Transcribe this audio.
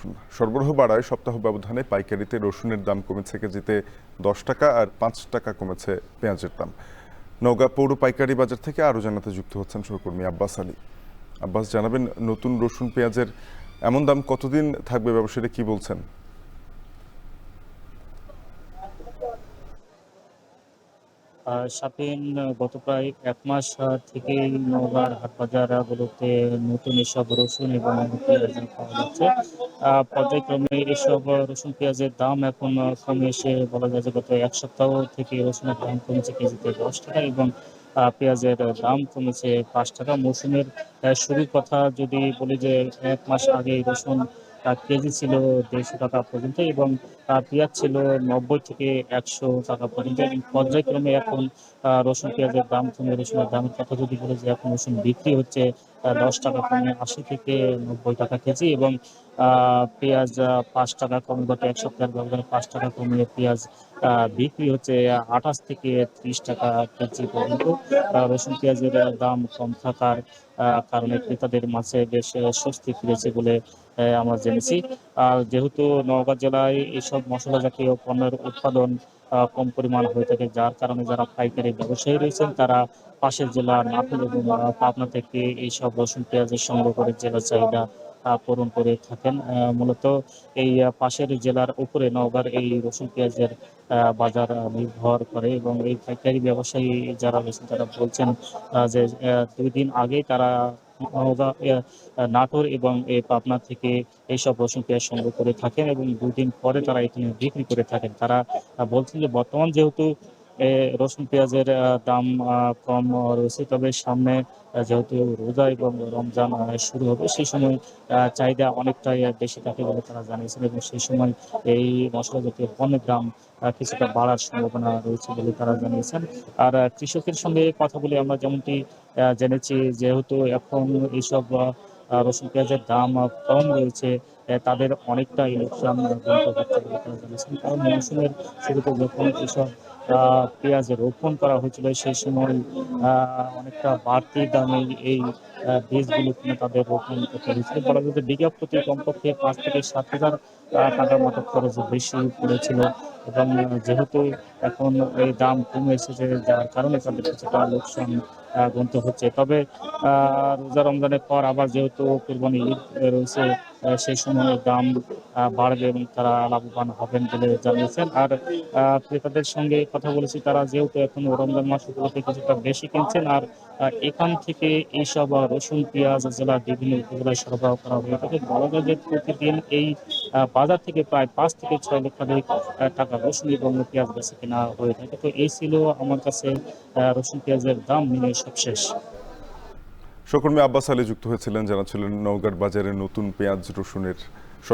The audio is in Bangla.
রসুন সরবরাহ বাড়ায় সপ্তাহ ব্যবধানে পাইকারিতে রসুনের দাম কমেছে কেজিতে 10 টাকা আর 5 টাকা কমেছে পেঁয়াজের দাম। নওগাঁ পৌর পাইকারি বাজার থেকে আরও জানাতে যুক্ত হচ্ছেন সহকর্মী আব্বাস আলী। আব্বাস, জানাবেন নতুন রসুন পেঁয়াজের এমন দাম কতদিন থাকবে, ব্যবসায়ীরা কি বলছেন? শাপেন গত প্রায় 1 মাস থেকেই নওগাঁর হাট বাজারগুলোতে নতুন এসব রসুন এবং পেঁয়াজ পাওয়া যাচ্ছে। পর্যায়ক্রমে এসব রসুন পেঁয়াজের দাম এখন কমে এসে বলা যায় যে গত 1 সপ্তাহ থেকে রসুনের দাম কমেছে কেজিতে 10 টাকা এবং পেঁয়াজের দাম কমেছে 5 টাকা। মৌসুমের শুরুর কথা যদি বলি যে 1 মাস আগে রসুন কেজি ছিল 150 টাকা পর্যন্ত এবং পেঁয়াজ ছিল 90 থেকে 100 টাকা পর্যন্ত। এবং পর্যায়ক্রমে এখন রসুন পেঁয়াজের দাম কমে রসুনের দামের কথা যদি বলি যে এখন রসুন বিক্রি হচ্ছে 10 টাকা কমে 80 থেকে 90 টাকা কেজি এবং পেঁয়াজ 5 টাকা কমে গত 1 সপ্তাহের ব্যবধানে 5 টাকা কমিয়ে পেঁয়াজ বিক্রি হচ্ছে 28 থেকে 30 টাকা কেজি পর্যন্ত। রসুন পেঁয়াজের দাম কম থাকার কারণে ক্রেতাদের মাঝে বেশ স্বস্তি ফিরেছে বলে আমরা জেনেছি। আর যেহেতু নওগাঁ জেলায় এইসব মশলা জাতীয় পণ্যের উৎপাদন কম পরিমাণ হয়ে থাকে, যার কারণে যারা পাইকারি ব্যবসায়ী রয়েছেন তারা পাশের জেলা নাটোর এবং পাবনা থেকে এইসব রসুন পেঁয়াজের সংগ্রহ করে জেলার চাহিদা পূরণ করে থাকেন। মূলত এই পাশের জেলার উপরে নওগাঁর এই রসুন পেঁয়াজের বাজার নির্ভর করে এবং এই পাইকারি ব্যবসায়ী যারা রয়েছেন তারা বলছেন যে 2 দিন আগেই তারা নওগাঁ, নাটোর এবং পাবনা থেকে এইসব রসুন পেঁয়াজ সংগ্রহ করে থাকেন এবং 2 দিন পরে তারা এখানে বিক্রি করে থাকেন। তারা বলছেন যে বর্তমান যেহেতু রসুন পেঁয়াজের দাম কম রয়েছে, তবে সামনে যেহেতু রোজা এবং রমজান শুরু হবে সেই সময় চাহিদা অনেকটাই বেশি থাকে বলে তারা জানিয়েছেন এবং সেই সময় এই মশলা জাতীয় পণ্যের দাম কিছুটা বাড়ার সম্ভাবনা রয়েছে বলে তারা জানিয়েছেন। আর কৃষকের সঙ্গে কথা বলে আমরা যেমনটি জেনেছি, যেহেতু এখন এইসব রসুন পেঁয়াজের দাম কম রয়েছে, তাদের অনেকটাই লোকসান গুনতে হচ্ছে বলে তারা জানিয়েছেন। কারণ মৌসুমের শুরুতে যখন এসব পেঁয়াজ রোপণ করা হয়েছিল সেই সময় অনেকটা বাড়তি দামে এই বীজগুলো কিনে তাদের রোপণ করতে হয়েছিল। বলা যায় যে বিঘা প্রতি কমপক্ষে 5 থেকে 7 হাজার টাকার মতো খরচ বেশি পড়েছিল এবং যেহেতু এখন এই দাম কমে এসেছে যার কারণে তাদের কিছুটা লোকসান গুনতে হচ্ছে। তবে রোজা রমজানের পর আবার যেহেতু কুরবানি ঈদ রয়েছে, সেই সময় দাম বাড়বে এবং তারা লাভবান হবেন বলে জানিয়েছেন। আর ক্রেতাদের সঙ্গে কথা বলেছি, তারা যেহেতু এখন রমজান মাস উপলক্ষে কিছুটা বেশি কিনছেন আর এখান থেকে এইসব রসুন পেঁয়াজ জেলার বিভিন্ন উপজেলায় সরবরাহ করা হয়ে থাকে। বলা যায় যে প্রতিদিন এই বাজার থেকে প্রায় 5 থেকে 6 লক্ষাধিক টাকা রসুন এবং পেঁয়াজ বেচে কেনা হয়ে থাকে। তো এই ছিল আমার কাছে রসুন পেঁয়াজের দাম নিয়ে সবশেষ। সহকর্মী আব্বাস আলী যুক্ত হয়েছিলেন, জানাচ্ছিলেন নওগাঁর বাজারে নতুন পেঁয়াজ রসুনের